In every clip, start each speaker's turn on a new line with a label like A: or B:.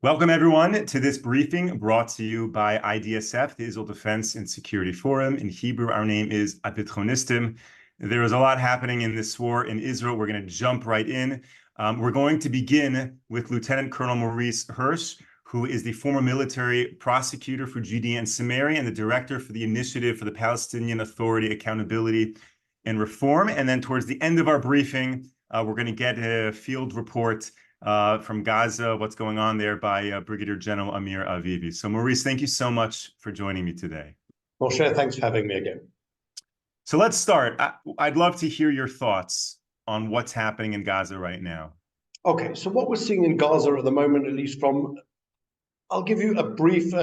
A: Welcome, everyone, to this briefing brought to you by IDSF, the Israel Defense and Security Forum. In Hebrew, our name is Abitronistim. There is a lot happening in this war in Israel. We're going to jump right in. We're going to begin with Lieutenant Colonel Maurice Hirsch, who is the former military prosecutor for Judea and Samaria and the director for the Initiative for the Palestinian Authority Accountability and Reform. And then towards the end of our briefing, we're going to get a field report from Gaza, what's going on there by Brigadier General Amir Avivi. So Maurice, thank you so much for joining me today.
B: Moshe, thanks for having me again.
A: So let's start. I'd love to hear your thoughts on what's happening in Gaza right now.
B: Okay, so what we're seeing in Gaza at the moment, at least I'll give you a brief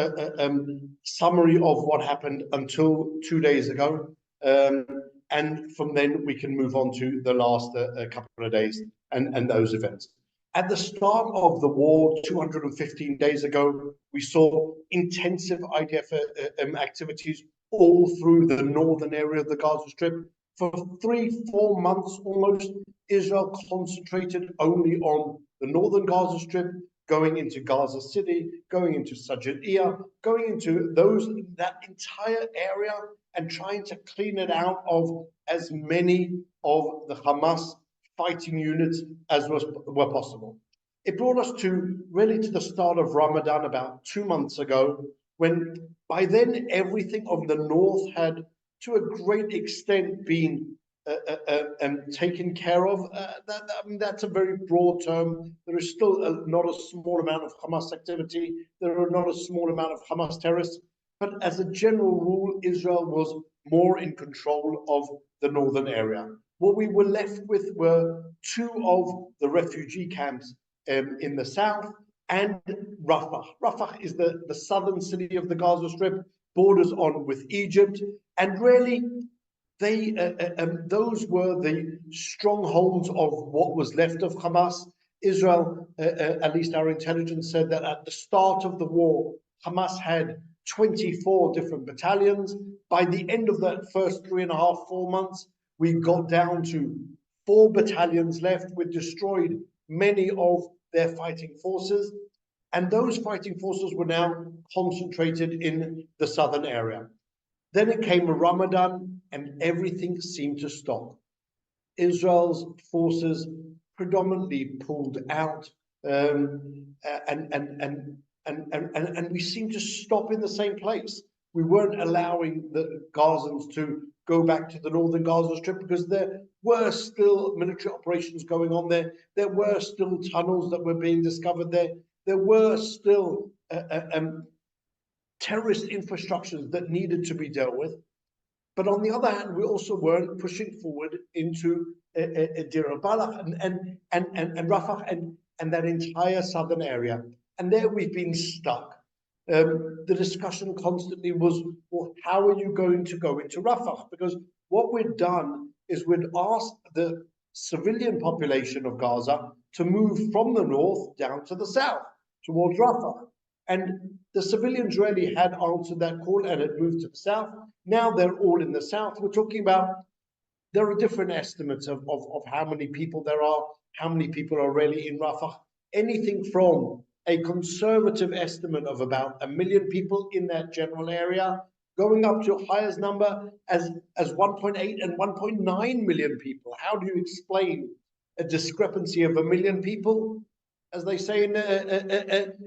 B: summary of what happened until 2 days ago. And from then we can move on to the last couple of days and those events. At the start of the war, 215 days ago, we saw intensive IDF activities all through the northern area of the Gaza Strip. For 3-4 months almost, Israel concentrated only on the northern Gaza Strip, going into Gaza City, going into Sajidiyah, going into that entire area and trying to clean it out of as many of the Hamas fighting units as were possible. It brought us to the start of Ramadan about 2 months ago, when by then everything of the north had to a great extent been taken care of. That's a very broad term. There is still not a small amount of Hamas activity. There are not a small amount of Hamas terrorists. But as a general rule, Israel was more in control of the northern area. What we were left with were 2 of the refugee camps in the south and Rafah. Rafah is the southern city of the Gaza Strip, borders on with Egypt, and really those were the strongholds of what was left of Hamas. Israel, at least our intelligence said that at the start of the war, Hamas had 24 different battalions. By the end of that first 3.5-4 months, we got down to 4 battalions left. We destroyed many of their fighting forces, and those fighting forces were now concentrated in the southern area. Then it came a Ramadan, and everything seemed to stop. Israel's forces predominantly pulled out, and we seemed to stop in the same place. We weren't allowing the Gazans to go back to the northern Gaza Strip because there were still military operations going on there. There were still tunnels that were being discovered there. There were still terrorist infrastructures that needed to be dealt with. But on the other hand, we also weren't pushing forward into Deir al-Balah and Rafah and that entire southern area. And there we've been stuck. The discussion constantly was, well, how are you going to go into Rafah? Because what we'd done is we'd asked the civilian population of Gaza to move from the north down to the south, towards Rafah. And the civilians really had answered that call and had moved to the south. Now they're all in the south. We're talking about, there are different estimates of how many people there are, how many people are really in Rafah. Anything from a conservative estimate of about 1 million people in that general area, going up to a higher number as 1.8 and 1.9 million people. How do you explain a discrepancy of 1 million people? As they say in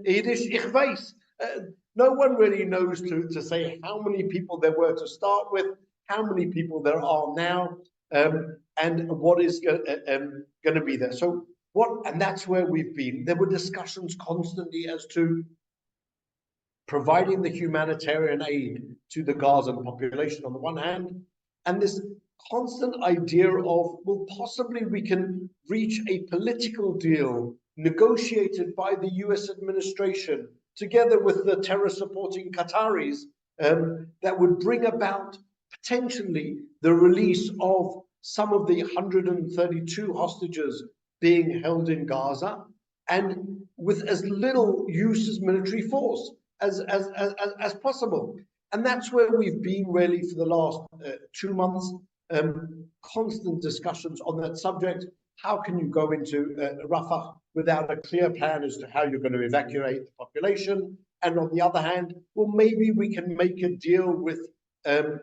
B: Yiddish, ich weiß. No one really knows to say how many people there were to start with, how many people there are now, and what is going to be there. So and that's where we've been. There were discussions constantly as to providing the humanitarian aid to the Gazan population on the one hand, and this constant idea of, well, possibly we can reach a political deal negotiated by the US administration together with the terror-supporting Qataris that would bring about potentially the release of some of the 132 hostages being held in Gaza, and with as little use as military force as possible. And that's where we've been really for the last 2 months, constant discussions on that subject. How can you go into Rafah? without a clear plan as to how you're going to evacuate the population. And on the other hand, well, maybe we can make a deal with the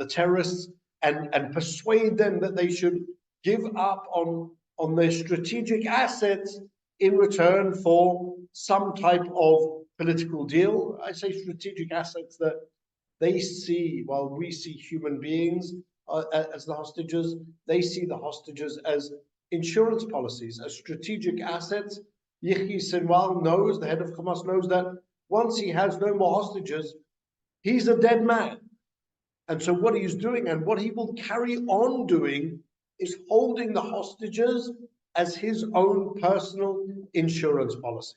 B: terrorists and persuade them that they should give up on their strategic assets in return for some type of political deal. I say strategic assets that they see, while we see human beings as the hostages, they see the hostages as insurance policies, as strategic assets. Yahya Sinwar knows, the head of Hamas knows, that once he has no more hostages, he's a dead man. And so what he's doing and what he will carry on doing is holding the hostages as his own personal insurance policy.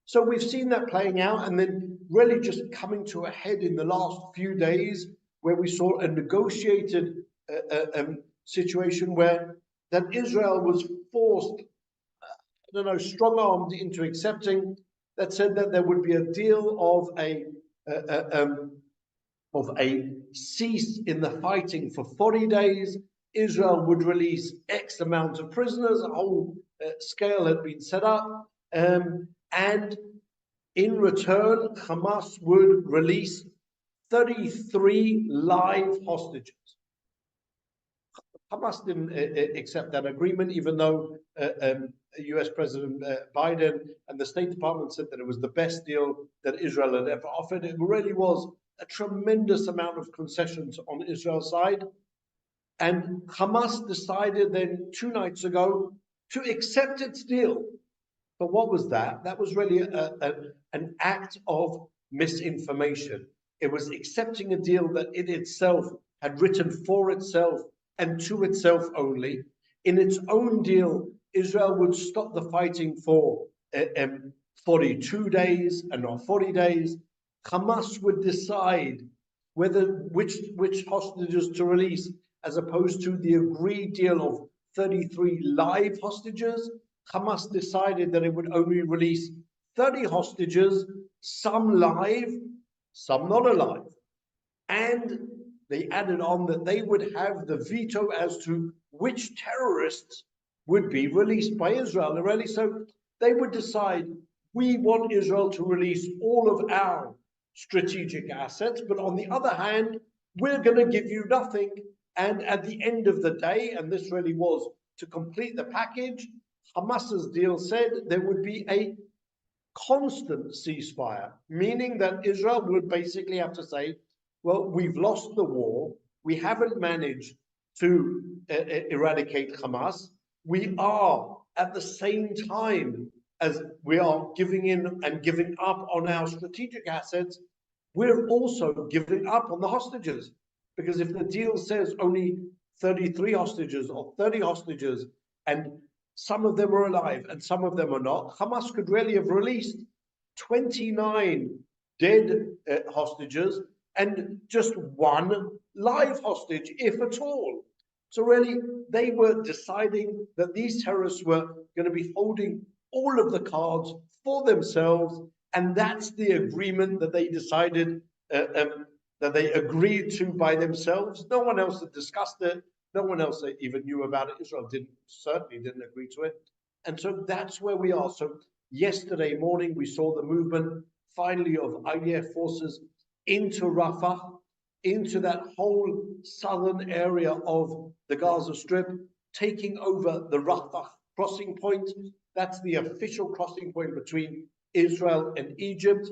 B: So we've seen that playing out, and then really just coming to a head in the last few days, where we saw a negotiated situation where that Israel was forced, strong-armed into accepting, that said that there would be a deal of a cease in the fighting for 40 days. Israel would release X amount of prisoners, a whole scale had been set up, and in return, Hamas would release 33 live hostages. Hamas didn't accept that agreement, even though US President Biden and the State Department said that it was the best deal that Israel had ever offered. It really was a tremendous amount of concessions on Israel's side. And Hamas decided then 2 nights ago to accept its deal. But what was that? That was really an act of misinformation. It was accepting a deal that it itself had written for itself and to itself only. In its own deal, Israel would stop the fighting for 42 days and not 40 days. Hamas would decide which hostages to release, as opposed to the agreed deal of 33 live hostages. Hamas decided that it would only release 30 hostages, some live, some not alive. And they added on that they would have the veto as to which terrorists would be released by Israel. Really, so they would decide, we want Israel to release all of our strategic assets, but on the other hand, we're going to give you nothing. And at the end of the day, and this really was to complete the package, Hamas's deal said there would be a constant ceasefire, meaning that Israel would basically have to say, well, we've lost the war. We haven't managed to eradicate Hamas. We are at the same time as we are giving in and giving up on our strategic assets, we're also giving up on the hostages. Because if the deal says only 33 hostages or 30 hostages, and some of them are alive and some of them are not, Hamas could really have released 29 dead hostages and just 1 live hostage, if at all. So really, they were deciding that these terrorists were going to be holding all of the cards for themselves, and that's the agreement that they decided, that they agreed to by themselves. No one else had discussed it. No one else even knew about it. Israel certainly didn't agree to it. And so that's where we are. So yesterday morning, we saw the movement finally of IDF forces into Rafah, into that whole southern area of the Gaza Strip, taking over the Rafah crossing point. That's the official crossing point between Israel and Egypt.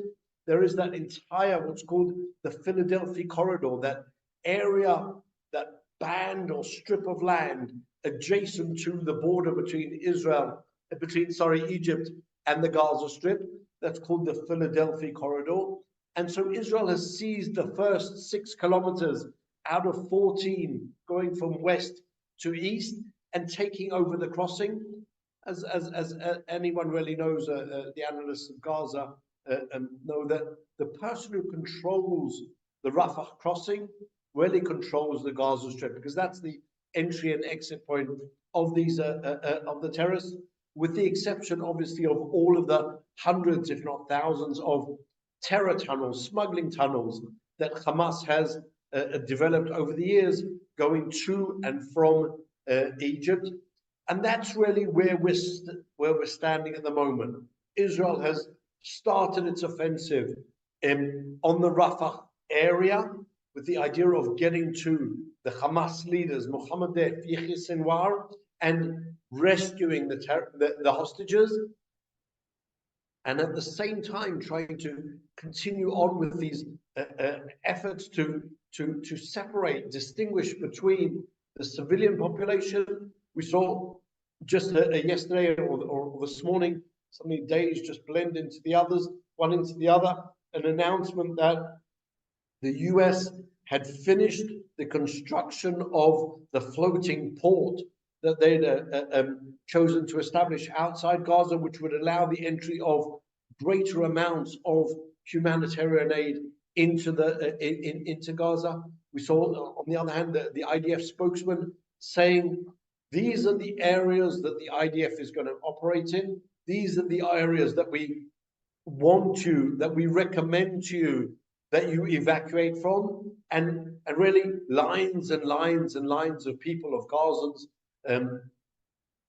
B: There is that entire, what's called the Philadelphia corridor, that area, that band or strip of land adjacent to the border between Egypt and the Gaza Strip. That's called the Philadelphia corridor. And so Israel has seized the first 6 kilometers out of 14, going from west to east and taking over the crossing. As anyone really knows, the analysts of Gaza know that the person who controls the Rafah crossing really controls the Gaza Strip, because that's the entry and exit point of these of the terrorists, with the exception, obviously, of all of the hundreds, if not thousands, of terror tunnels, smuggling tunnels that Hamas has developed over the years, going to and from Egypt. And that's really where we're standing at the moment. Israel has started its offensive on the Rafah area with the idea of getting to the Hamas leaders, Mohammed Deif, Yahya Sinwar, and rescuing the hostages. And at the same time, trying to continue on with these efforts to separate, distinguish between the civilian population. We saw just yesterday or this morning, so many days just blend into the others, one into the other, an announcement that the US had finished the construction of the floating port that they'd chosen to establish outside Gaza, which would allow the entry of greater amounts of humanitarian aid into Gaza. We saw, on the other hand, the IDF spokesman saying these are the areas that the IDF is going to operate in. These are the areas that we recommend to you that you evacuate from, and really lines and lines and lines of people, of Gazans,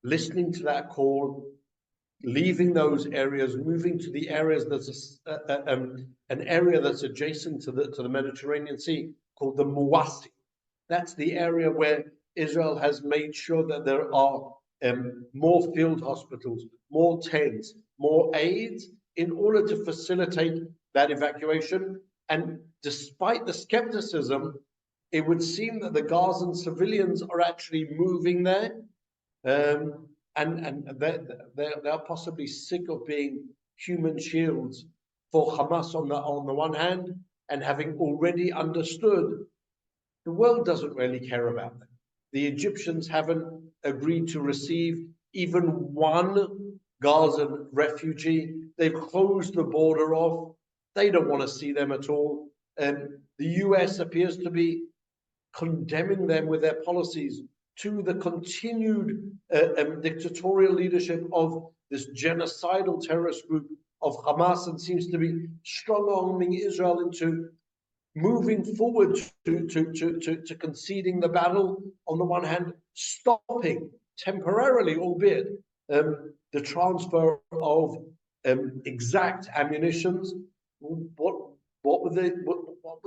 B: listening to that call, leaving those areas, moving to the areas that's an area that's adjacent to the Mediterranean Sea called the Muwassi. That's the area where Israel has made sure that there are more field hospitals, more tents, more aids in order to facilitate that evacuation. And despite the skepticism, it would seem that the Gazan civilians are actually moving there. And they're possibly sick of being human shields for Hamas on the one hand, and having already understood the world doesn't really care about them. The Egyptians haven't agreed to receive even one Gazan refugee. They've closed the border off. They don't want to see them at all. The US appears to be condemning them with their policies to the continued dictatorial leadership of this genocidal terrorist group of Hamas, and seems to be strong-arming Israel into moving forward to conceding the battle. On the one hand, stopping temporarily, albeit, the transfer of exact ammunitions. What would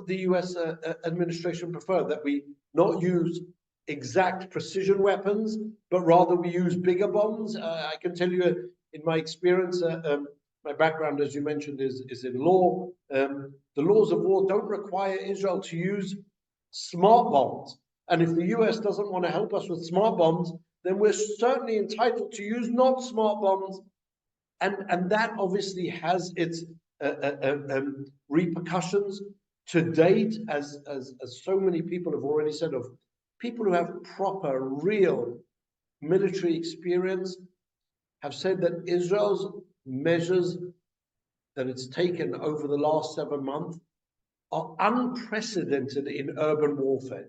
B: the US administration prefer? That we not use exact precision weapons, but rather we use bigger bombs? I can tell you, in my experience, my background, as you mentioned, is in law. The laws of war don't require Israel to use smart bombs. And if the US doesn't want to help us with smart bombs, then we're certainly entitled to use not smart bombs. And that obviously has its repercussions to date, as so many people have already said, of people who have proper, real military experience have said that Israel's measures that it's taken over the last 7 months are unprecedented in urban warfare.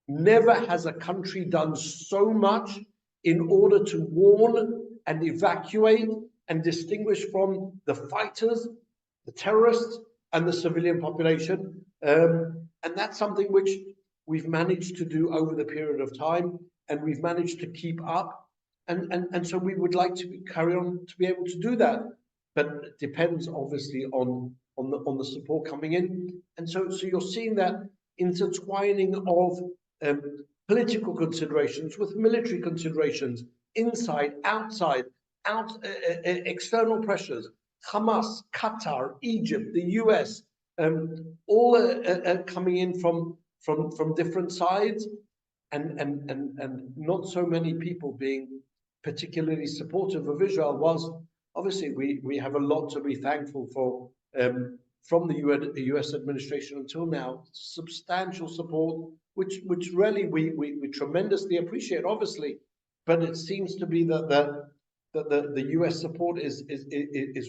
B: Never has a country done so much in order to warn and evacuate and distinguish from the fighters, the terrorists, and the civilian population. And that's something which we've managed to do over the period of time, and we've managed to keep up. And so we would like to carry on to be able to do that. But it depends obviously on the support coming in. And so you're seeing that intertwining of political considerations with military considerations, inside, outside, external pressures. Hamas, Qatar, Egypt, the US, all coming in from different sides, and not so many people being particularly supportive of Israel. Whilst obviously we have a lot to be thankful for from the US administration until now, substantial support, which really we tremendously appreciate, obviously. But it seems to be that the US support is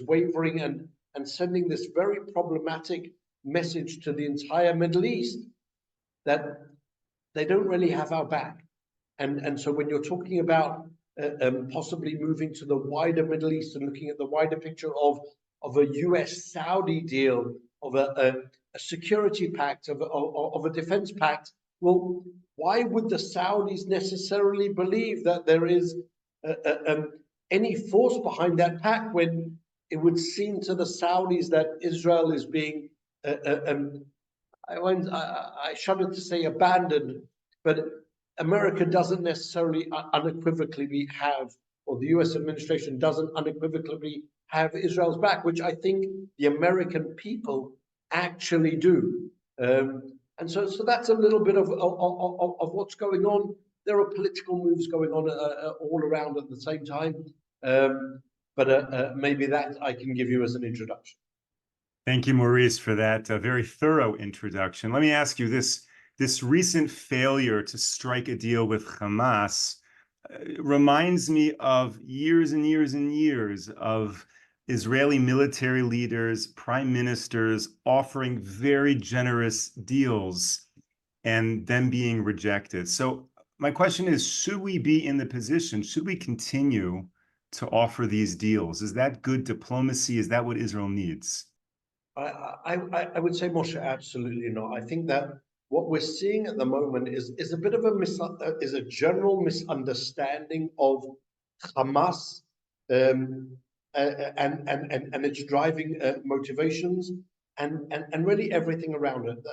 B: wavering and sending this very problematic message to the entire Middle East that they don't really have our back. And so when you're talking about possibly moving to the wider Middle East and looking at the wider picture of a US-Saudi deal, of a security pact, of a defense pact, well, why would the Saudis necessarily believe that there is any force behind that pact when it would seem to the Saudis that Israel is being, I shudder to say abandoned, but America doesn't necessarily unequivocally have, or the US administration doesn't unequivocally have Israel's back, which I think the American people actually do. And so that's a little bit of what's going on. There are political moves going on all around at the same time. But maybe that I can give you as an introduction.
A: Thank you, Maurice, for that very thorough introduction. Let me ask you this recent failure to strike a deal with Hamas reminds me of years and years and years of Israeli military leaders, prime ministers offering very generous deals and them being rejected. So my question is, should we be in the position, should we continue to offer these deals? Is that good diplomacy? Is that what Israel needs?
B: I would say, Moshe, absolutely not. I think that what we're seeing at the moment is a bit of a general misunderstanding of Hamas and its driving motivations and really everything around it.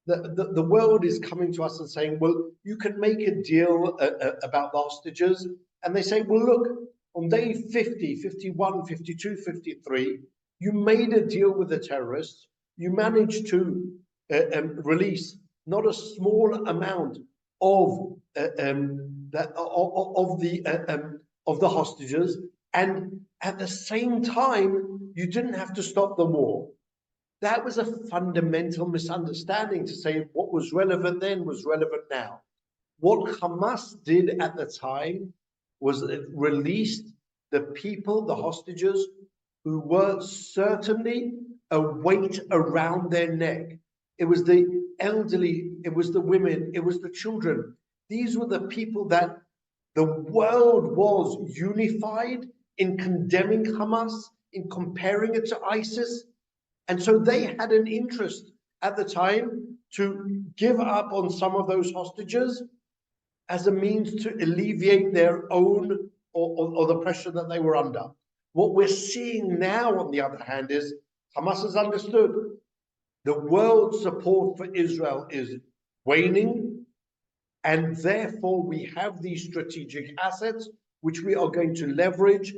B: The world is coming to us and saying, well, you can make a deal about the hostages. And they say, well, look, on day 50, 51, 52, 53, you made a deal with the terrorists. You managed to release not a small amount of the hostages, and at the same time, you didn't have to stop the war. That was a fundamental misunderstanding to say what was relevant then was relevant now. What Hamas did at the time was it released the people, the hostages, who were certainly a weight around their neck. It was the elderly, it was the women, it was the children. These were the people that the world was unified in condemning Hamas, in comparing it to ISIS. And so they had an interest at the time to give up on some of those hostages as a means to alleviate their own or the pressure that they were under. What we're seeing now, on the other hand, is Hamas has understood the world's support for Israel is waning, and therefore we have these strategic assets which we are going to leverage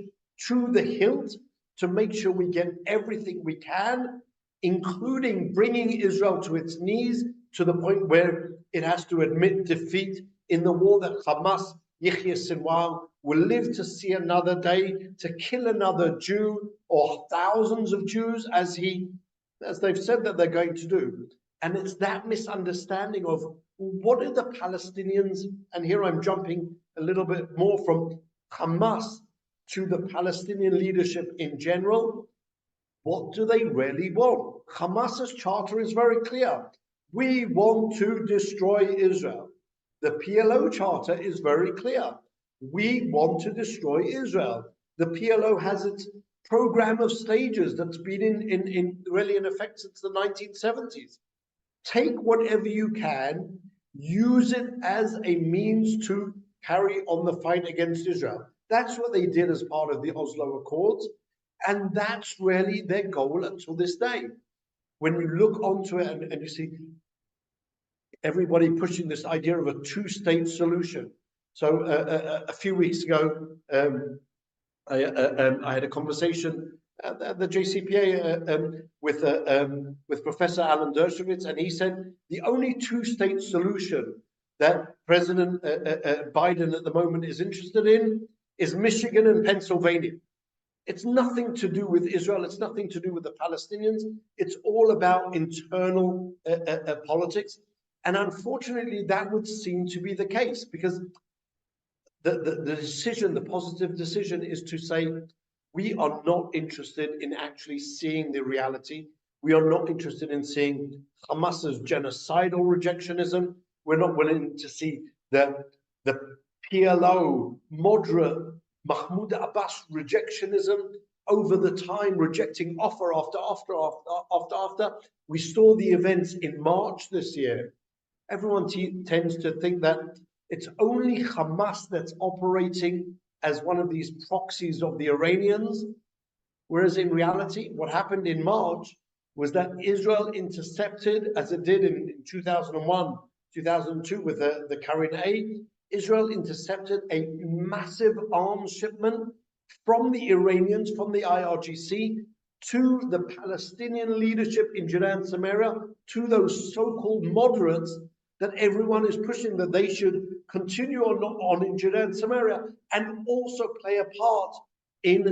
B: to the hilt to make sure we get everything we can, including bringing Israel to its knees to the point where it has to admit defeat in the war that Hamas, Yahya Sinwar, will live to see another day, to kill another Jew or thousands of Jews as they've said that they're going to do. And it's that misunderstanding of what are the Palestinians, and here I'm jumping a little bit more from Hamas to the Palestinian leadership in general. What do they really want? Hamas's charter is very clear. We want to destroy Israel. The PLO charter is very clear. We want to destroy Israel. The PLO has its program of stages that's been really in effect since the 1970s. Take whatever you can, use it as a means to carry on the fight against Israel. That's what they did as part of the Oslo Accords, and that's really their goal until this day. When you look onto it and you see everybody pushing this idea of a two-state solution. So a few weeks ago, I had a conversation at the JCPA with Professor Alan Dershowitz, and he said the only two-state solution that President Biden at the moment is interested in is Michigan and Pennsylvania. It's nothing to do with Israel. It's nothing to do with the Palestinians. It's all about internal politics. And unfortunately, that would seem to be the case, because the decision, the positive decision, is to say, we are not interested in actually seeing the reality. We are not interested in seeing Hamas's genocidal rejectionism. We're not willing to see the PLO, moderate Mahmoud Abbas rejectionism over the time, rejecting offer after. We saw the events in March this year. Everyone tends to think that it's only Hamas that's operating as one of these proxies of the Iranians, whereas in reality, what happened in March was that Israel intercepted, as it did in 2001, 2002 with the Karin A, Israel intercepted a massive arms shipment from the Iranians, from the IRGC, to the Palestinian leadership in Judea and Samaria, to those so-called moderates that everyone is pushing that they should continue on in Judea and Samaria and also play a part in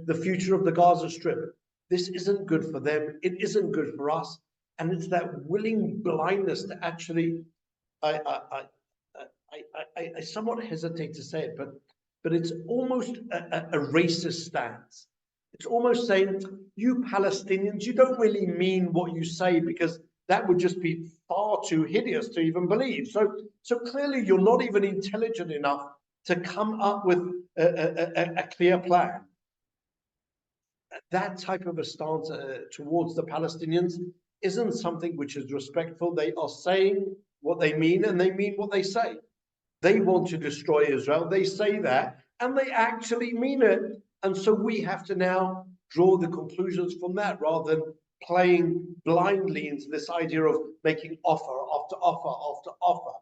B: the future of the Gaza Strip. This isn't good for them. It isn't good for us. And it's that willing blindness to actually, I somewhat hesitate to say it, but it's almost a racist stance. It's almost saying, you Palestinians, you don't really mean what you say, because that would just be far too hideous to even believe. So clearly you're not even intelligent enough to come up with a clear plan. That type of a stance towards the Palestinians isn't something which is respectful. They are saying what they mean, and they mean what they say. They want to destroy Israel. They say that, and they actually mean it. And so we have to now draw the conclusions from that, rather than playing blindly into this idea of making offer after offer after offer.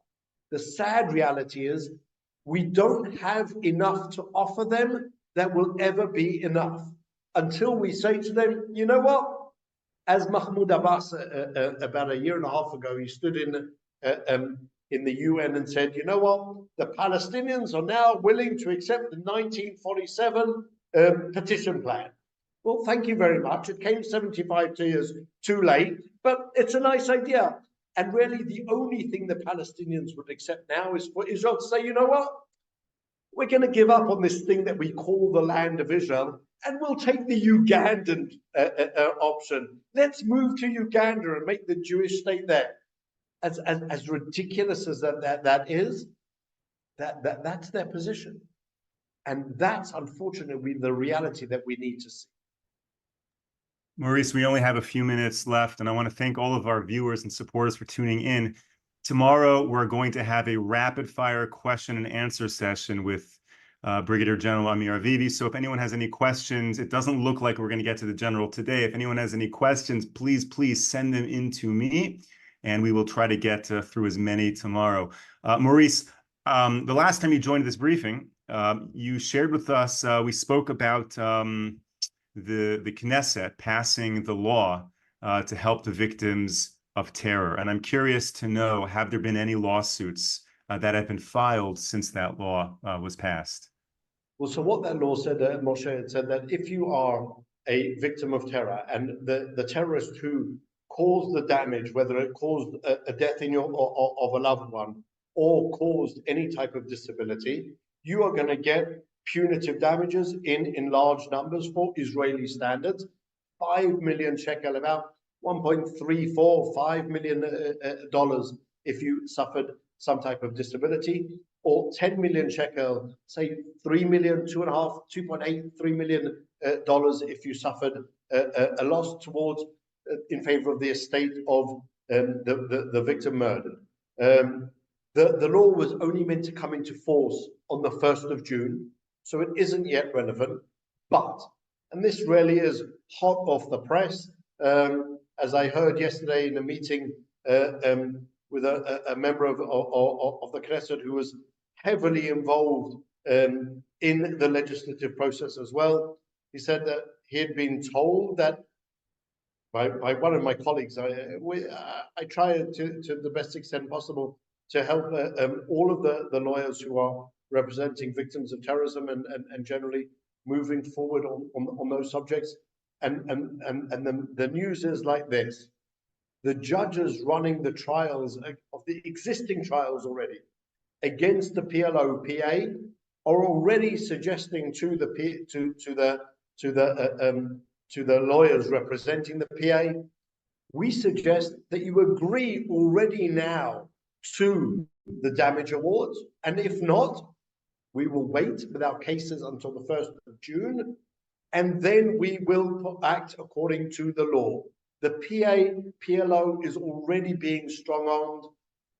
B: The sad reality is we don't have enough to offer them that will ever be enough, until we say to them, you know what? As Mahmoud Abbas, about a year and a half ago, he stood in the UN and said, you know what? The Palestinians are now willing to accept the 1947 petition plan. Well, thank you very much. It came 75 years too late, but it's a nice idea. And really, the only thing the Palestinians would accept now is for Israel to say, you know what? We're going to give up on this thing that we call the land of Israel, and we'll take the Ugandan option. Let's move to Uganda and make the Jewish state there. As ridiculous as that is, that's their position. And that's unfortunately the reality that we need to see.
A: Maurice, we only have a few minutes left, and I want to thank all of our viewers and supporters for tuning in. Tomorrow, we're going to have a rapid-fire question and answer session with Brigadier General Amir Avivi. So if anyone has any questions, it doesn't look like we're going to get to the general today. If anyone has any questions, please send them in to me, and we will try to get through as many tomorrow. Maurice, the last time you joined this briefing, you shared with us, we spoke about the Knesset passing the law to help the victims of terror. And I'm curious to know, have there been any lawsuits that have been filed since that law was passed?
B: Well, so what that law said, Moshe, it said that if you are a victim of terror and the terrorist who caused the damage, whether it caused a death in your of a loved one or caused any type of disability, you are going to get punitive damages in large numbers for Israeli standards. 5 million shekel, about $1.345 million if you suffered some type of disability, or 10 million shekel, say 3 million, 2.8, $3 million if you suffered a loss towards in favor of the estate of the victim murdered. The law was only meant to come into force on the 1st of June, so it isn't yet relevant. But, and this really is hot off the press, as I heard yesterday in a meeting with a member of the Knesset who was heavily involved in the legislative process as well. He said that he had been told that by one of my colleagues, I try to the best extent possible to help all of the lawyers who are representing victims of terrorism and generally moving forward on those subjects. And the news is like this: the judges running the trials of the existing trials already against the PLO-PA are already suggesting to the lawyers representing the PA, we suggest that you agree already now to the damage awards, and if not, we will wait with our cases until the 1st of June, and then we will act according to the law. The PLO is already being strong-armed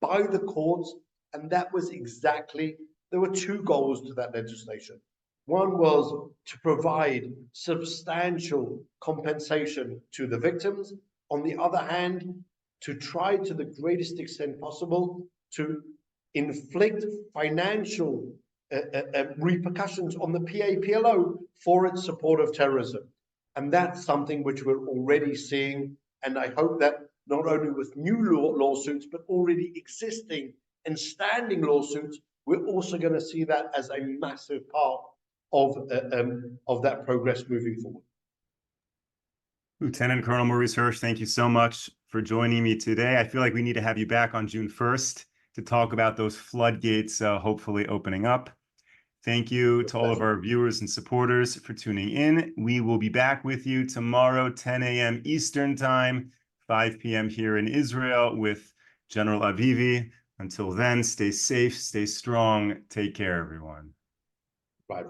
B: by the courts, and that was exactly there were two goals to that legislation. One was to provide substantial compensation to the victims. On the other hand, to try to the greatest extent possible to inflict financial repercussions on the PAPLO for its support of terrorism. And that's something which we're already seeing. And I hope that not only with new lawsuits, but already existing and standing lawsuits, we're also going to see that as a massive part of that progress moving forward.
A: Lieutenant Colonel Maurice Hirsch, thank you so much for joining me today. I feel like we need to have you back on June 1st to talk about those floodgates hopefully opening up. Thank you to all of our viewers and supporters for tuning in. We will be back with you tomorrow, 10 a.m. Eastern Time, 5 p.m. here in Israel with General Avivi. Until then, stay safe, stay strong. Take care, everyone.
B: Bye.